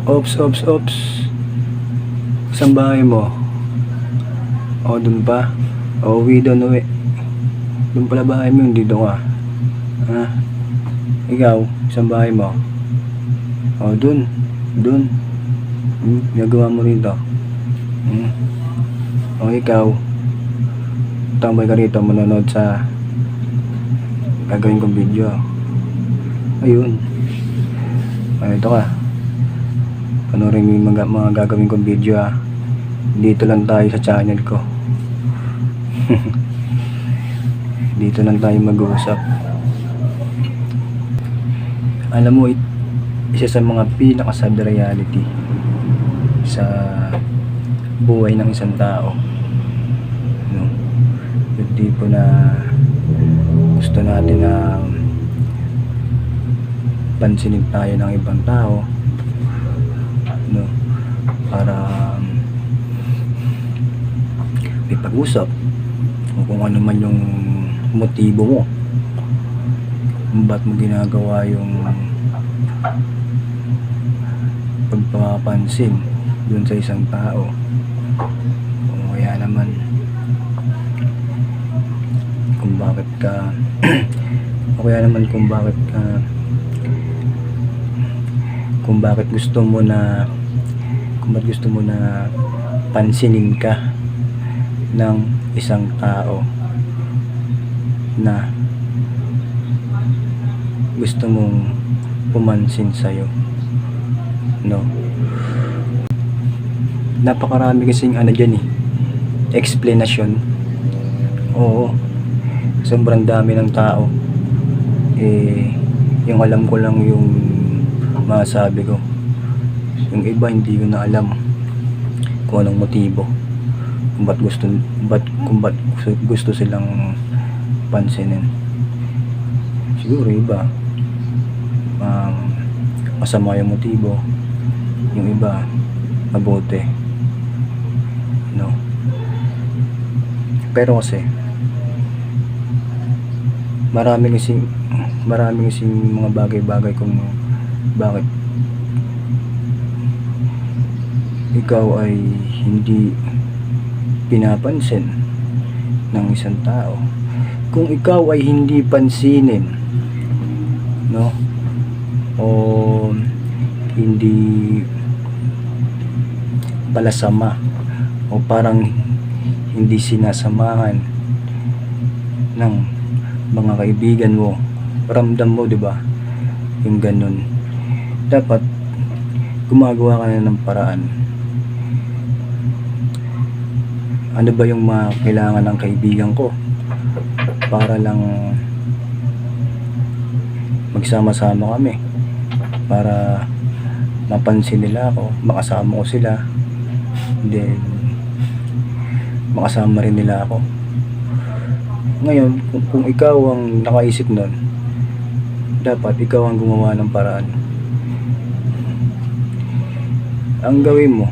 Ops. Saan bahay mo? O, dun pa. O, uwi. Dun pala bahay mo, hindi doon ka. Ha? Ikaw, saan bahay mo? O, dun. Ginagawa mo rito. O, ikaw, tambay ka rito, manonood sa gagawin kong video. Ayun. Ay, ito ka. Panoorin mo yung mga gagawin kong video, ha. Dito lang tayo sa channel ko. Dito lang tayo mag-uusap. Alam mo, isa sa mga pinaka-sad reality sa buhay ng isang tao, no? Yung tipo na gusto natin na pansinin tayo ng ibang tao, no? Para may pag-usap o kung ano man yung motibo mo kung ba't mo ginagawa yung pagpapansin dun sa isang tao, o kaya naman kung bakit ka kung bakit gusto mo na pansinin ka ng isang tao na gusto mong pumansin sa'yo, no? Napakarami kasing dyan explanation. Oo, sobrang dami ng tao. Yung alam ko lang yung masabi ko. Yung iba hindi ko na alam kung anong motibo, kung ba't gusto silang pansinin. Siguro iba masama yung motibo, yung iba mabuti, no? Pero kasi marami kasing mga bagay-bagay kung bakit ikaw ay hindi pinapansin ng isang tao. Kung ikaw ay hindi pansinin, no, o hindi palasama o parang hindi sinasamahan ng mga kaibigan mo, ramdam mo, 'di ba? Yung ganun. Dapat gumagawa ka na ng paraan. Ano ba yung mga kailangan ng kaibigan ko para lang magsama-sama kami, para mapansin nila ako, makasama ko sila, then makasama rin nila ako. Ngayon, kung ikaw ang nakaisip nun, dapat ikaw ang gumawa ng paraan. Ang gawin mo,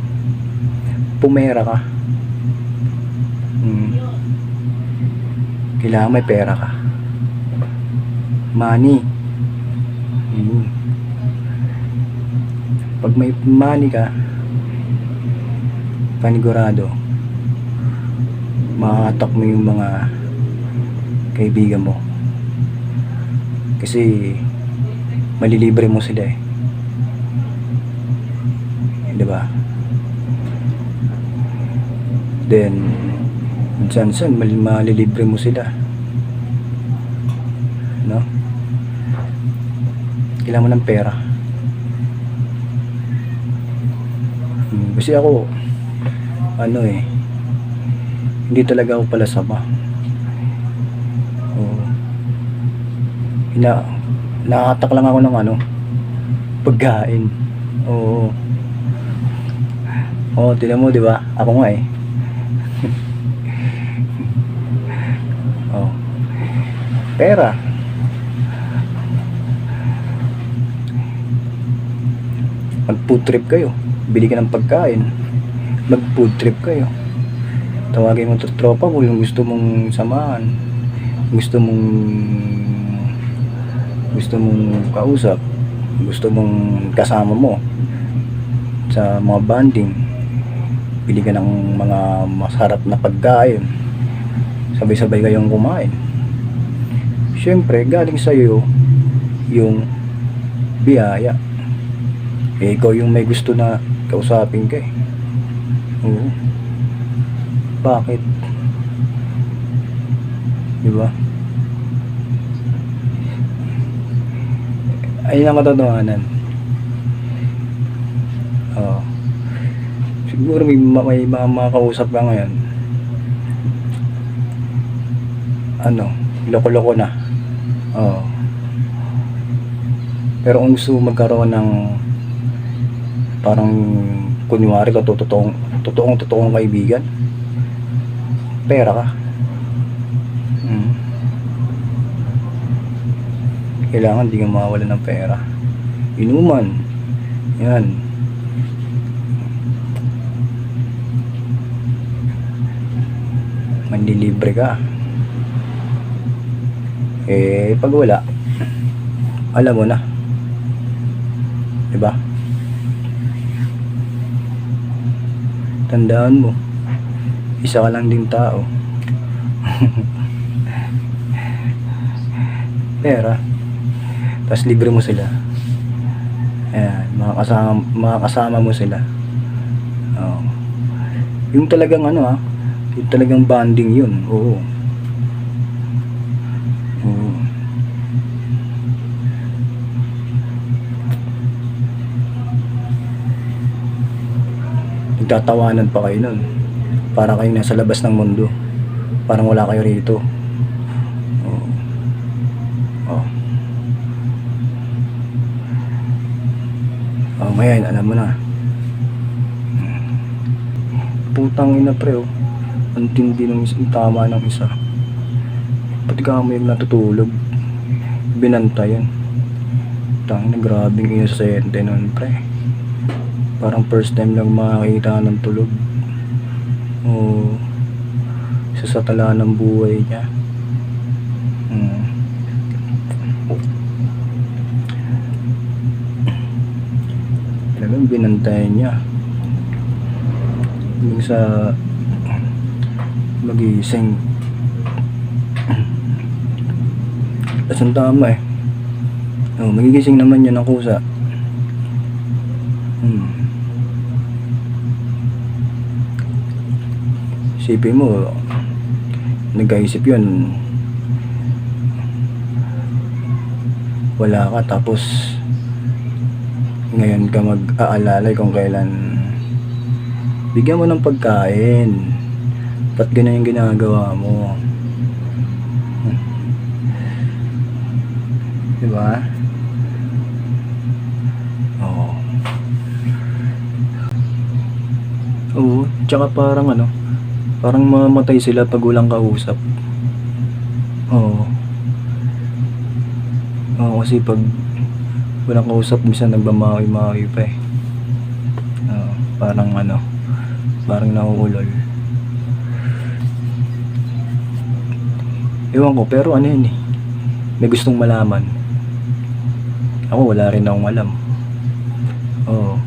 pumera ka. Kailangan may pera ka. Money. Pag may money ka, panigurado makahatak mo yung mga kaibigan mo, kasi malilibre mo sila diba? Then minsan malilibre mo sila, no? Kailangan mo ng pera. Kasi ako hindi talaga ako palasama. Nakahatak lang ako ng pagkain. Tingnan mo, 'di ba? Ako nga pera. Mag-food trip kayo, bili ka ng pagkain, mag-food trip kayo, tawagin mo tropa mo yung gusto mong samahan, gusto mong kausap, gusto mong kasama mo, sa mga banding, bili ka ng mga masarap na pagkain, sabay-sabay kayong kumain. Syempre galing sa iyo yung biyaya, ikaw yung may gusto na kausapin ka eh. Oo. Bakit? Diba? Ayun ang katotohanan. Oo. Siguro may mga makausap ka ngayon, loko-loko na. Oo. Pero kung gusto magkaroon ng parang kunwari ka totoong kaibigan, pera ka. Kailangan di ka mawala ng pera. Inuman, yan, manlilibre ka. Pag wala, alam mo na, diba? Tandaan mo, isa ka lang ding tao. Pera, tapos libre mo sila. Ayan, makakasama mo sila. Oo. Yung talagang yung talagang bonding yun. Oo. Oo. Nagtatawanan pa kayo nun, para kayo nasa labas ng mundo, parang wala kayo rito. Oo. Oh. Oh, ngayon alam mo na. Putang ina pre, ang tindi ng tama ng isa. Pati kami yung natutulog, binantayan. Tangina, grabing inosente nun pre. Parang first time lang makakita ng tulog. Oo. Sa tala ng buhay niya. Talagang binantayan niya hanggang sa magising. Tapos ang tama eh, magigising naman yun ng kusa. Isipin mo, nag-aisip yun, wala ka, tapos ngayon ka mag-aalalay kung kailan. Bigyan mo ng pagkain. Ba't ganyan yung ginagawa mo? Diba? Oo. Oo, tsaka parang parang mamatay sila pag walang kausap. Oo. Oo, kasi pag walang kausap, minsan nagmamawi-mawi pa eh. Parang parang nauulol. Ewan ko, pero yun eh, may gustong malaman. Ako wala rin akong alam. Oo.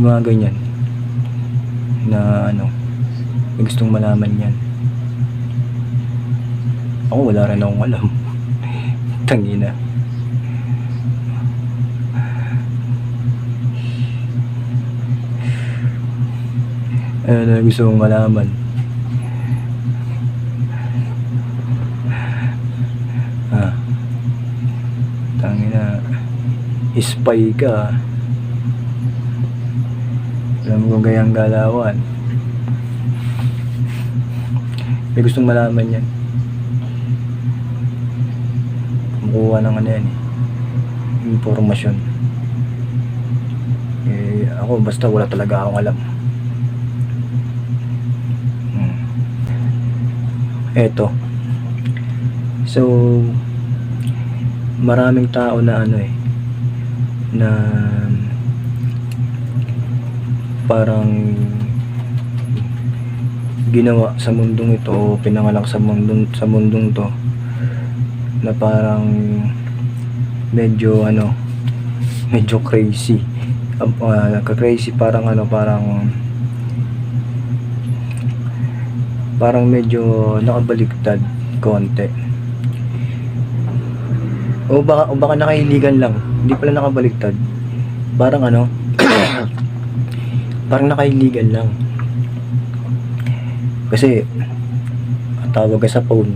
Mga ganyan na may gustong malaman yan. Ako wala rin akong alam. Tangina. Na gusto mong malaman. Tangina, spy ka. Alam mo kung gayang galawan. May gustong malaman yan. Kumukuha ng yan impormasyon. Ako basta wala talaga akong alam. Eto. So, maraming tao na na parang ginawa sa mundong ito o pinanganak sa mundong to na parang medyo medyo crazy Nagka-crazy, parang ano, parang medyo nakabaliktad konti. O baka nakahiligan lang, hindi pala nakabaliktad. Parang ano, parang nakahiligan lang. Kasi ang tawag ka sa phone,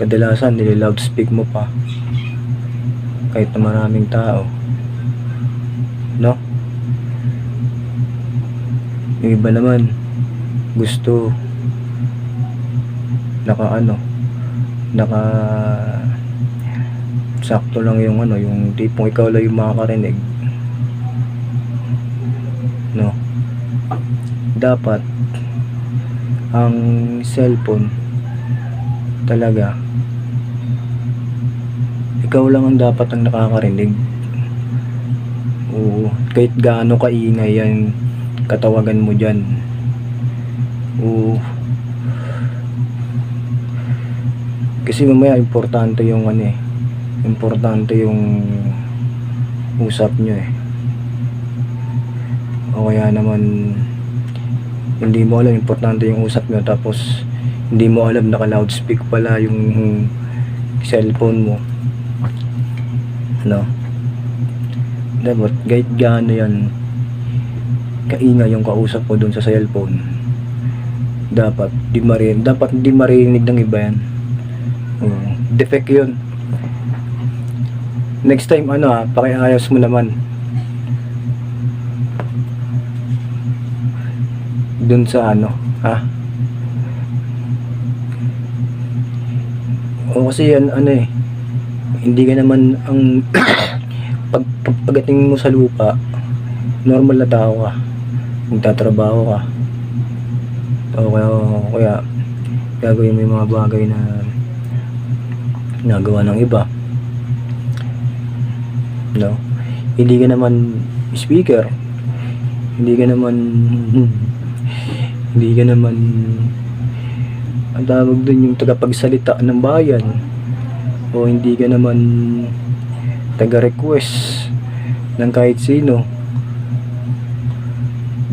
kadalasan nililoudspeak mo pa kahit na maraming tao, no? Yung iba naman gusto naka sakto lang yung yung tipong ikaw lang yung makakarinig, no? Dapat ang cellphone talaga, ikaw lang ang dapat ang nakakarinig. Oo, kahit gaano kaingay yan katawagan mo dyan. Oo, kasi mamaya importante yung importante yung usap nyo o kaya naman hindi mo alam importante yung usap nyo, tapos hindi mo alam naka loudspeak pala yung cellphone mo, dapat kahit gaano yan kaingay yung kausap mo dun sa cellphone, dapat di marinig ng iba yan. Defect yun. Next time pakiayos mo naman dun sa kasi hindi ka naman ang pagdating mo sa lupa, normal na tao ka, nagtatrabaho ka, kaya gagawin mo yung mga bagay na nagawa ng iba, hindi ka naman speaker, hindi ka naman ang tawag dun yung tagapagsalita ng bayan, o hindi ka naman taga-request ng kahit sino.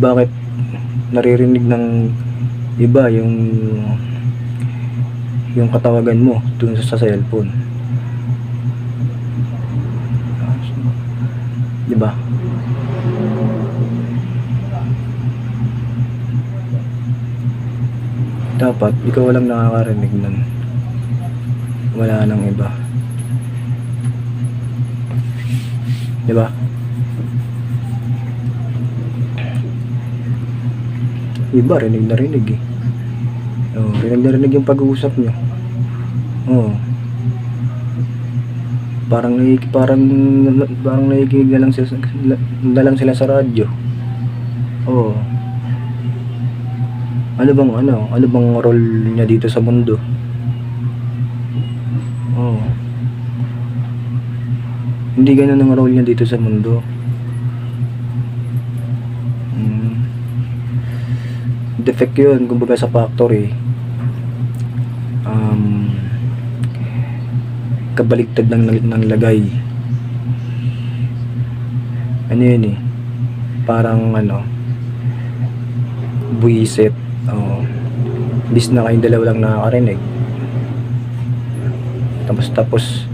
Bakit naririnig ng iba yung katawagan mo dun sa cellphone, diba? Dapat ikaw lang nakakarinig nun, wala nang iba, diba? Iba rinig na rinig rinig na rinig yung pag-uusap nyo. Parang nakikinig na lang sila sa radyo. Ano bang role niya dito sa mundo? Hindi ganun ang role niya dito sa mundo. Defect yun, kumbaga sa factory. Kabaligtad ng lagay. Yun parang buwisit. Bis na kayong dalawa lang nakakarinig, tapos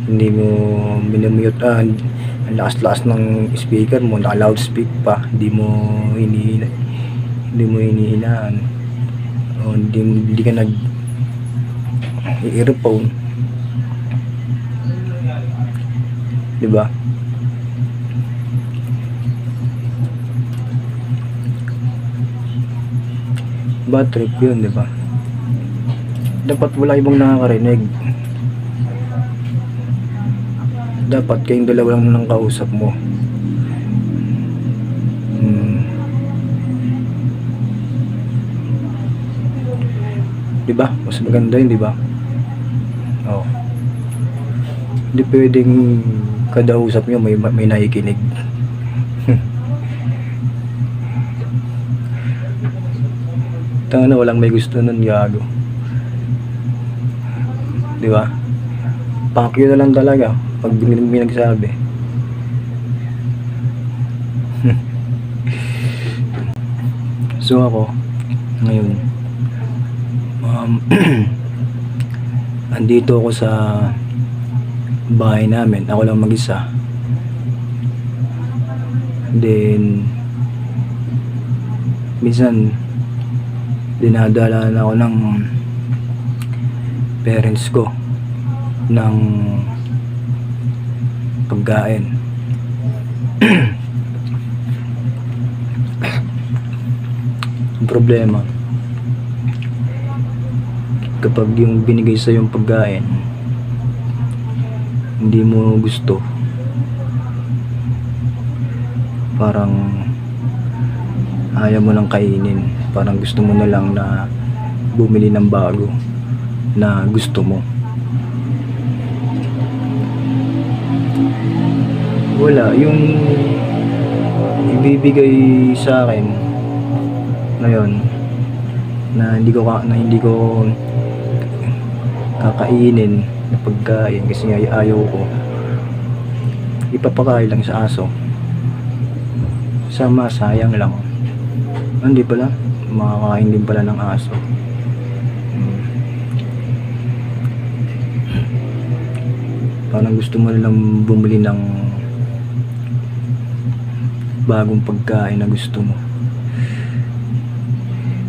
hindi mo minumute, ang lakas-lakas ng speaker mo, naka loudspeak pa, hindi mo hinihinaan, hindi ka nag earphone, diba? Bad trip yun, diba? Dapat wala ibang nakakarinig, dapat kayong dalawa lang nang kausap mo. Diba? Mas maganda yun, diba? Hindi pwedeng kada usap nyo may nakikinig. Walang may gusto nun, gago. Diba? Pakyo na lang talaga pag may nagsabi. So ako, ngayon, andito ako sa bahay namin. Ako lang mag-isa. Then, minsan, dinadala na ako ng parents ko ng pagkain. Ang problema, kapag yung binigay sa yung pagkain hindi mo gusto, parang ayaw mo nang kainin, parang gusto mo na lang na bumili ng bago na gusto mo. Wala yung ibibigay sa akin ngayon na hindi ko kakainin na pagkain kasi nga ayaw ko, ipapakain lang sa aso. Sama, sayang lang. Hindi pala, makakain din pala ng aso. Parang gusto mo lang bumili ng bagong pagkain na gusto mo.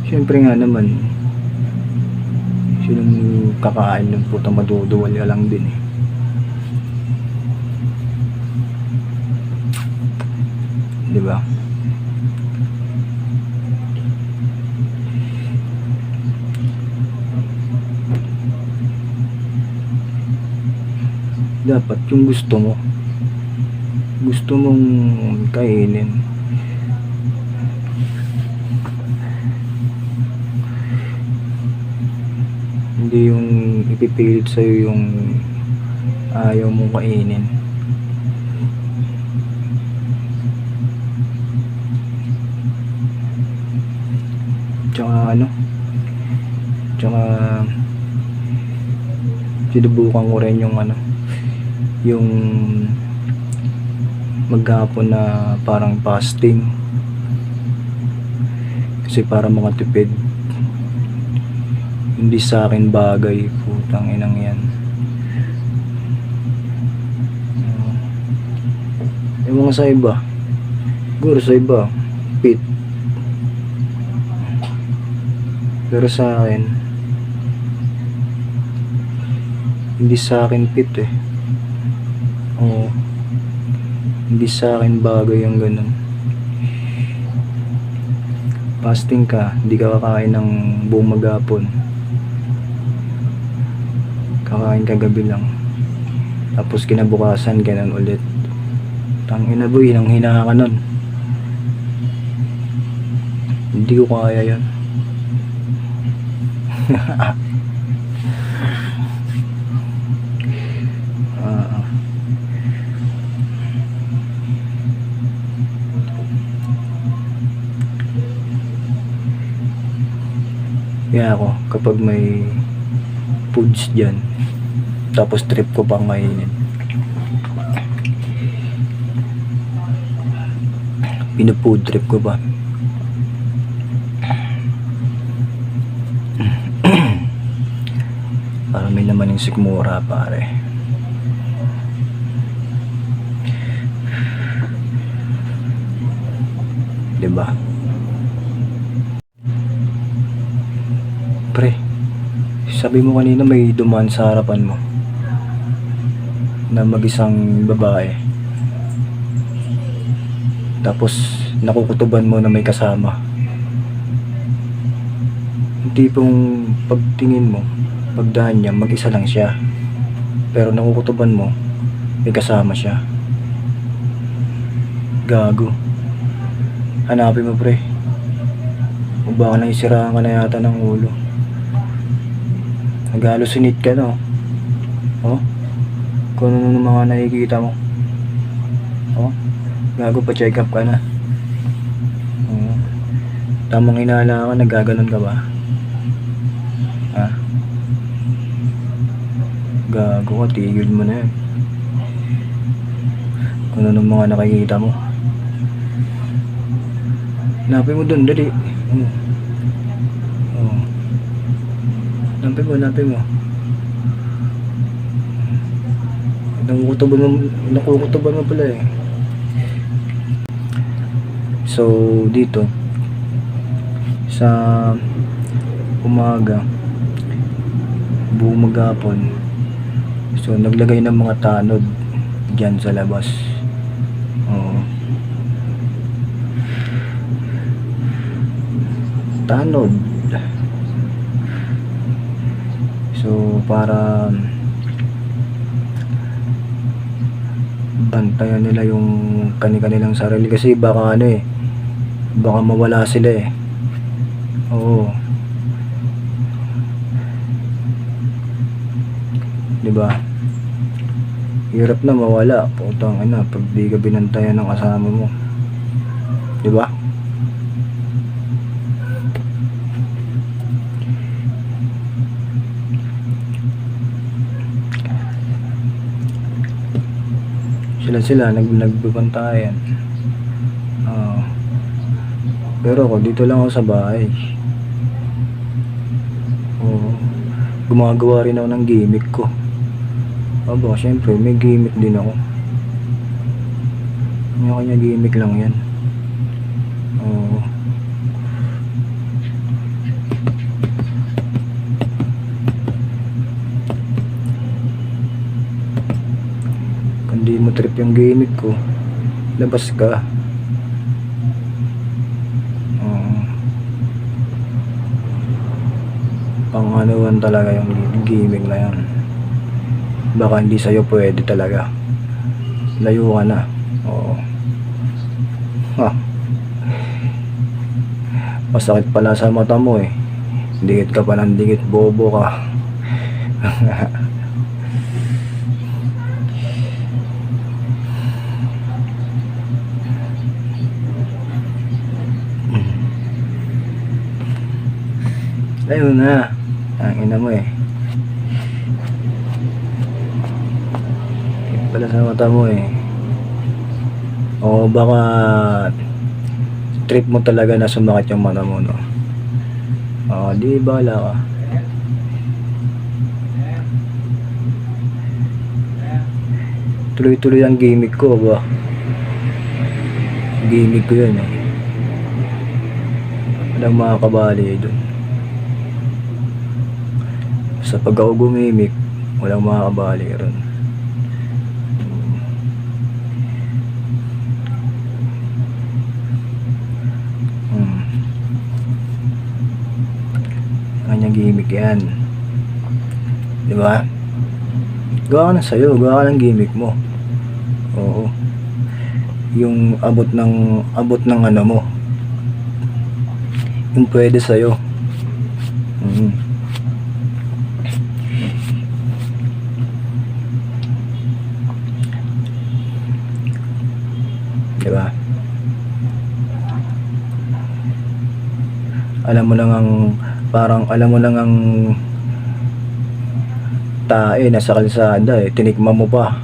Siyempre nga naman, sinong kakain ng puta, maduduwal ka lang din eh. Diba? Dapat yung gusto mong kainin. Hindi yung ipipilit sa'yo yung ayaw mong kainin. Tsaka sinubukan ko rin yung yung maghapon na parang fasting kasi para makatipid. Hindi sa akin bagay, putang inang yan. Yung mga sa iba, siguro sa iba fit, pero sa akin hindi sa akin fit eh. Oo, hindi sa akin bagay yung ganun. Fasting ka, hindi ka kakain ng buong maghapon, kakain ka gabi lang, tapos kinabukasan ganun ulit. Tangina boy, nang hina ka nun. Hindi ko kaya yan. Kaya ako, kapag may foods dyan, tapos trip ko pang kainin, pinu-food trip ko ba? Para may naman yung sikmura, pare. Diba? Pre, sabi mo kanina may dumaan sa harapan mo na mag-isang babae, tapos nakukutuban mo na may kasama. Yung tipong pagtingin mo, pagdaan niya, mag-isa lang siya, pero nakukutuban mo, may kasama siya. Gago. Hanapin mo, pre. O baka naisiraan ka na yata ng ulo. Nag-halusinate ka no? Oh? Kung ano mga nakikita mo. Oh? Gago, pa check up ka na. Oh. Tamang hinala ka, nagaganon ka ba? Ha? Gago ka, tigil mo na yan. Kung ano mga nakikita mo. Hanapin mo dun, dali. Oh. Hanapin mo. Nakukutuban mo pala eh. So, dito sa umaga, buong maghapon, so naglagay ng mga tanod dyan sa labas. Oo. Tanod. So, para bantayan nila yung kanilang sarili, kasi baka baka mawala sila eh. Oo. Diba? Hirap na mawala. Putang ina, pag di ka binantayan ng kasama mo. Diba? Sila nagbabantayan. Pero ako dito lang ako sa bahay. Gumagawa rin ako ng gimmick ko. Aba, syempre may gimmick din ako. Kanya gimmick lang yan. Kung di mo trip yung gimmick ko, labas ka. Pang-anuan talaga yung gimmick na yan. Baka hindi sa'yo pwede talaga. Layo ka na. Oo. Masakit pala sa mata mo eh. Dikit ka pa ng dikit, bobo ka. Ayun na. Ang ina mo eh. Dikit pala sa mata mo eh. O baka trip mo talaga na sumakit yung mata mo, no? Di bahala ka. Tuloy-tuloy ang gimmick ko ba? Gimmick ko yun eh. Walang makakabali dun. Sa pag ako gumimik, walang makakabali ron. Kanyang gimmick yan. Diba? Gawa ka na sa'yo, gawa ka ng gimmick mo. Oo. Yung abot ng ano mo. Yung pwede sa'yo. Diba? Alam mo lang ang tae nasa kalsada eh, tinikman mo pa.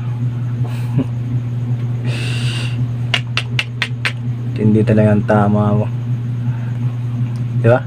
Hindi talaga ang tama mo. Diba?